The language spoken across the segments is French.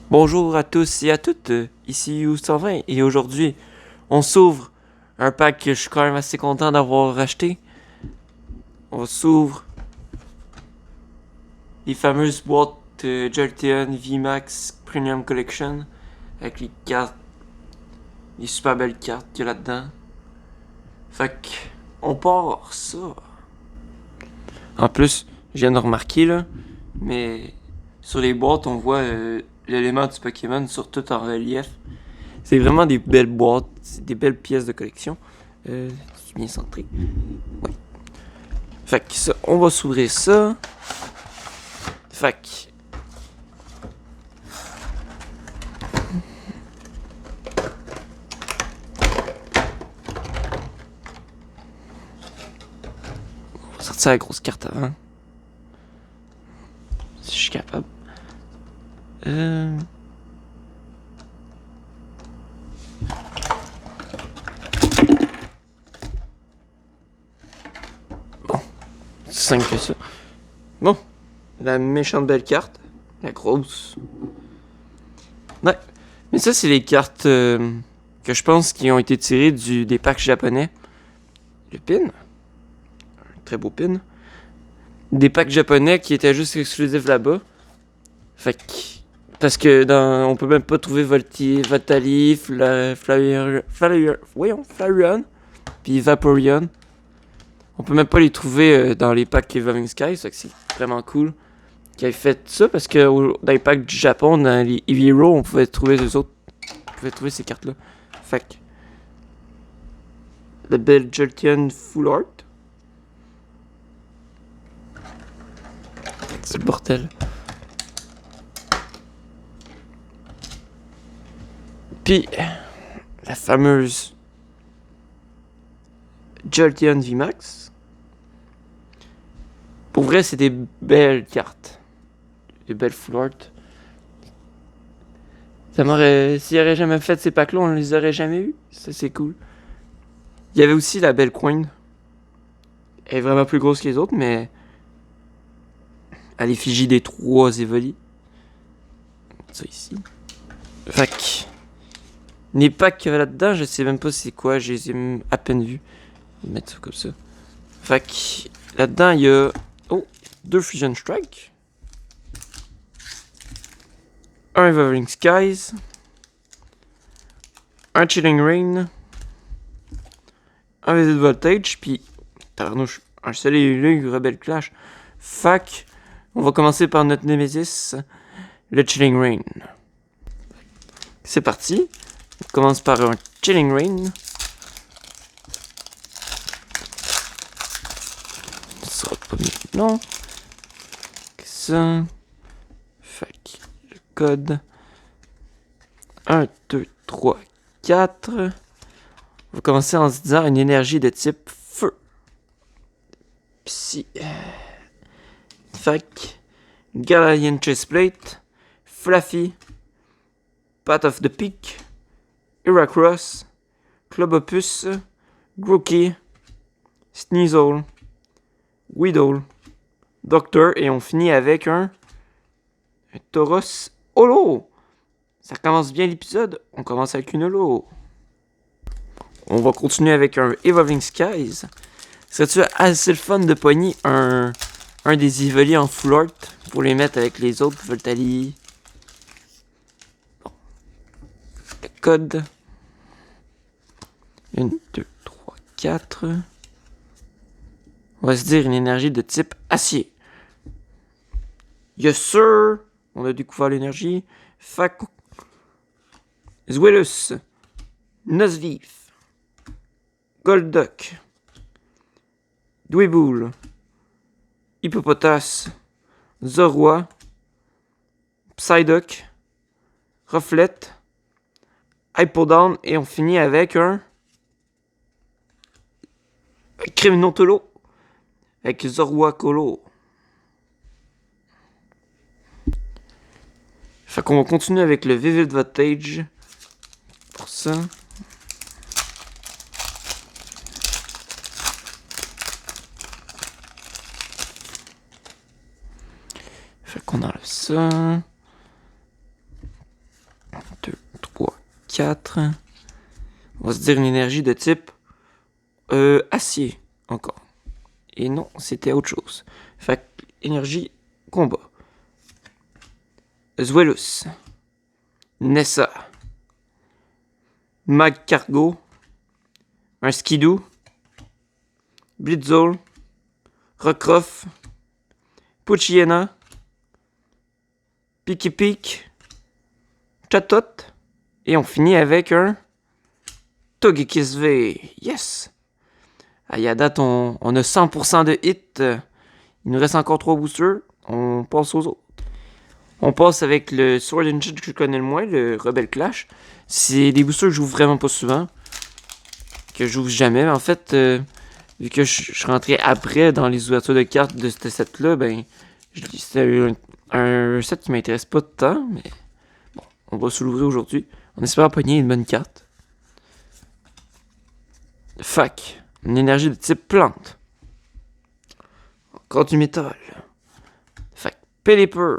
Bonjour à tous et à toutes, ici U120 et aujourd'hui on s'ouvre un pack que je suis quand même assez content d'avoir acheté. On s'ouvre les fameuses boîtes Jolteon VMAX Premium Collection avec les cartes, les super belles cartes qu'il y a là-dedans. Fait que on part ça. En plus, je viens de remarquer là, mais sur les boîtes on voit l'élément du Pokémon sur tout en relief. C'est vraiment des belles boîtes, des belles pièces de collection. C'est bien centré. Ouais. Fait que ça, on va s'ouvrir ça. Fait que. On va sortir la grosse carte avant. Si je suis capable. Bon. C'est simple que ça. Bon. La méchante belle carte. La grosse. Ouais. Mais ça, c'est les cartes que je pense qui ont été tirées des packs japonais. Le pin. Un très beau pin. Des packs japonais qui étaient juste exclusifs là-bas. Fait que. Parce que on peut même pas trouver Voltali, Flareon, puis Vaporeon. On peut même pas les trouver dans les packs Evolving Skies, fait que c'est vraiment cool qu'ils aient fait ça parce que dans les packs du Japon, dans les Eevee Hero, on pouvait trouver les autres. On pouvait trouver ces cartes-là. Fait que. Le bel Jolteon Full Art. C'est le bordel. Puis, la fameuse Jolteon VMAX. Pour vrai, c'est des belles cartes. Des belles full art. S'il aurait jamais fait ces packs-là, on les aurait jamais eu. Ça, c'est cool. Il y avait aussi la belle Queen. Elle est vraiment plus grosse que les autres, mais à l'effigie des 3 Evoli. Ça ici. Fait que. Les packs qu'il y avait là-dedans, je sais même pas c'est quoi, je les ai à peine vus. Je vais mettre ça comme ça. Fait que là-dedans, il y a 2 Fusion Strike. Un Evolving Skies. Un Chilling Rain. Un Visit Voltage, puis tarnouche, un Soleil Rebel Clash. Fait on va commencer par notre Nemesis, le Chilling Rain. C'est parti. On commence par un Chilling Rain. Ça sera pas mieux. Non. Ça. Fait que le code. 1, 2, 3, 4. On va commencer en se disant une énergie de type feu. Psy. Fait que Galarian Chestplate. Fluffy. Path of the Peak. Heracross, Clobopus, Grookey, Sneasel, Weedle, Doctor, et on finit avec un Tauros Holo. Ça commence bien l'épisode, on commence avec une Holo. On va continuer avec un Evolving Skies. Serait-tu assez le fun de pogner un des Evoli en full art pour les mettre avec les autres Voltali? Bon. Le code. 1, 2, 3, 4. On va se dire une énergie de type acier. Yes sir! On a découvert l'énergie. Faco. Zwillus. Nuzleaf. Golduck. Dwebble. Hippopotas. Zorua. Psyduck. Rufflet. Hypodon. Et on finit avec un Criminotolo avec Zorua Colo. Fait qu'on va continuer avec le Vivid Voltage. Pour ça. Fait qu'on enlève ça. 4. On va se dire une énergie de type acier, encore. Et non, c'était autre chose. Fait que, énergie combat. Zweilous. Nessa. Mag Cargo. Un Skidoo. Blitzol. Rockruff. Poochyena. Piki Pik. Chatot. Et on finit avec un Togekiss V. Yes! À date, on a 100% de hits. Il nous reste encore 3 boosters. On passe aux autres. On passe avec le Sword and Shield que je connais le moins, le Rebel Clash. C'est des boosters que je joue vraiment pas souvent. Que je joue jamais. Mais en fait, vu que je suis rentré après dans les ouvertures de cartes de ce set-là, ben, c'était un set qui m'intéresse pas tant. Mais bon, on va se l'ouvrir aujourd'hui. On espère pogner une bonne carte. Fac. Une énergie de type plante. Encore du métal. Fac. Pelipper.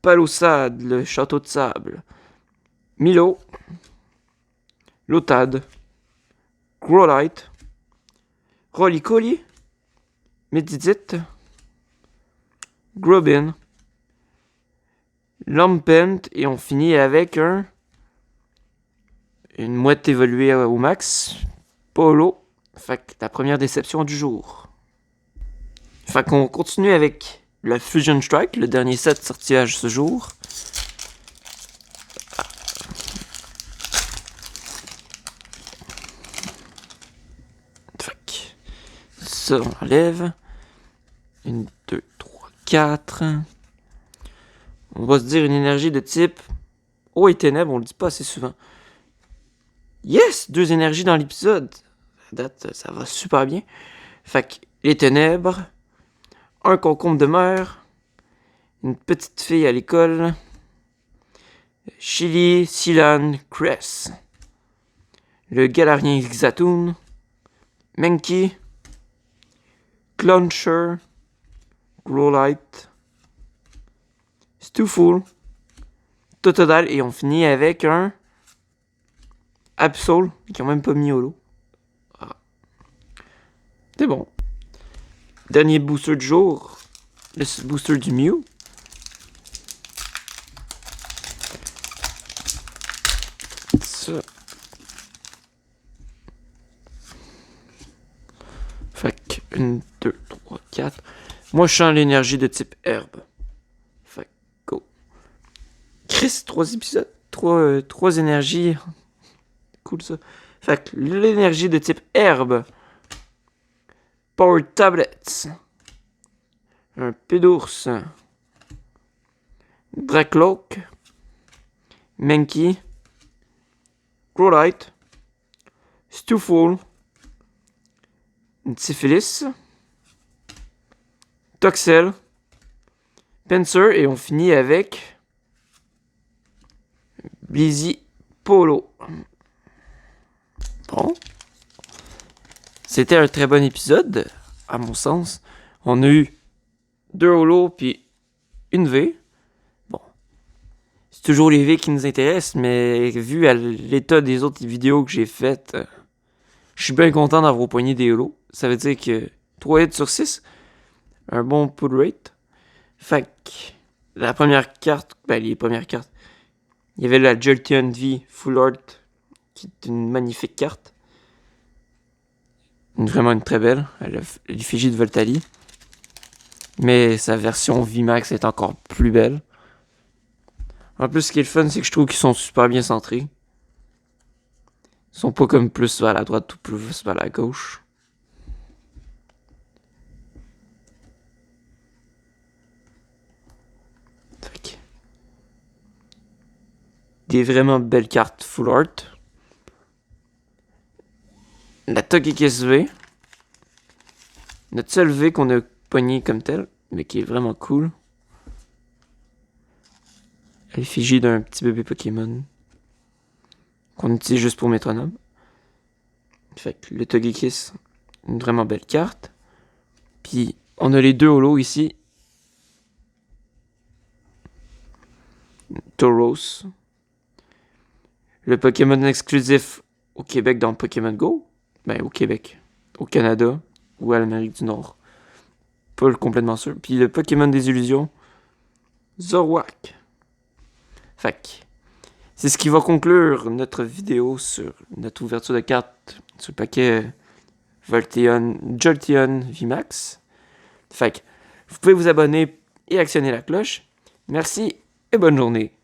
Palossade, le château de sable. Milo. Lotad. Growlite. Rolycoly. Medidite. Grobin. Lampent. Et on finit avec une mouette évoluée au max. Polo. Fait que la première déception du jour. Fait qu'on continue avec le Fusion Strike, le dernier set sorti à ce jour. Fait que ça, on enlève. 1, 2, 3, 4. On va se dire une énergie de type eau et ténèbres, on le dit pas assez souvent. Yes! 2 énergies dans l'épisode. À date, ça va super bien. Fait que les ténèbres, un concombre de mer, une petite fille à l'école, Chili, Silan, Cress, le Galarien Xatoon, Menki, Cloncher, Growlite, Stuful, Totodile, et on finit avec un Absol, qui ont même pas mis au lot. Ah. C'est bon. Dernier booster du jour, le booster du Mew. Ça. Fait que 1, 2, 3, 4. Moi, je sens l'énergie de type herbe. Fait que go. Chris, 3 épisodes. 3 énergies. Cool ça. Fait que l'énergie de type herbe. Power Tablets. Un Pédours. Dracloak. Menki. Growlite. Stuful. Syphilis. Toxel. Pinsir. Et on finit avec Blizzy Polo. Bon. C'était un très bon épisode, à mon sens. On a eu 2 holos puis une V. Bon. C'est toujours les V qui nous intéressent, mais vu à l'état des autres vidéos que j'ai faites, je suis bien content d'avoir poigné des holos. Ça veut dire que 3 hits sur 6, un bon pull rate. Fait que la première carte, les premières cartes, il y avait la Jolteon V Full Art, qui est une magnifique carte. Vraiment une très belle. Elle a l'effigie de Voltali. Mais sa version VMAX est encore plus belle. En plus, ce qui est le fun, c'est que je trouve qu'ils sont super bien centrés. Ils sont pas comme plus vers la droite ou plus vers la gauche. Des vraiment belles cartes full art. La Togekiss V. Notre seul V qu'on a pogné comme tel, mais qui est vraiment cool. L'effigie d'un petit bébé Pokémon. Qu'on utilise juste pour métronome. Fait que le Togekiss, une vraiment belle carte. Puis on a les 2 holos ici. Tauros. Le Pokémon exclusif au Québec dans Pokémon Go. Ben, au Québec. Au Canada. Ou à l'Amérique du Nord. Pas complètement sûr. Puis le Pokémon des illusions. Zoroark. Fait que c'est ce qui va conclure notre vidéo sur notre ouverture de cartes sur le paquet Jolteon VMAX. Fait que vous pouvez vous abonner et actionner la cloche. Merci et bonne journée.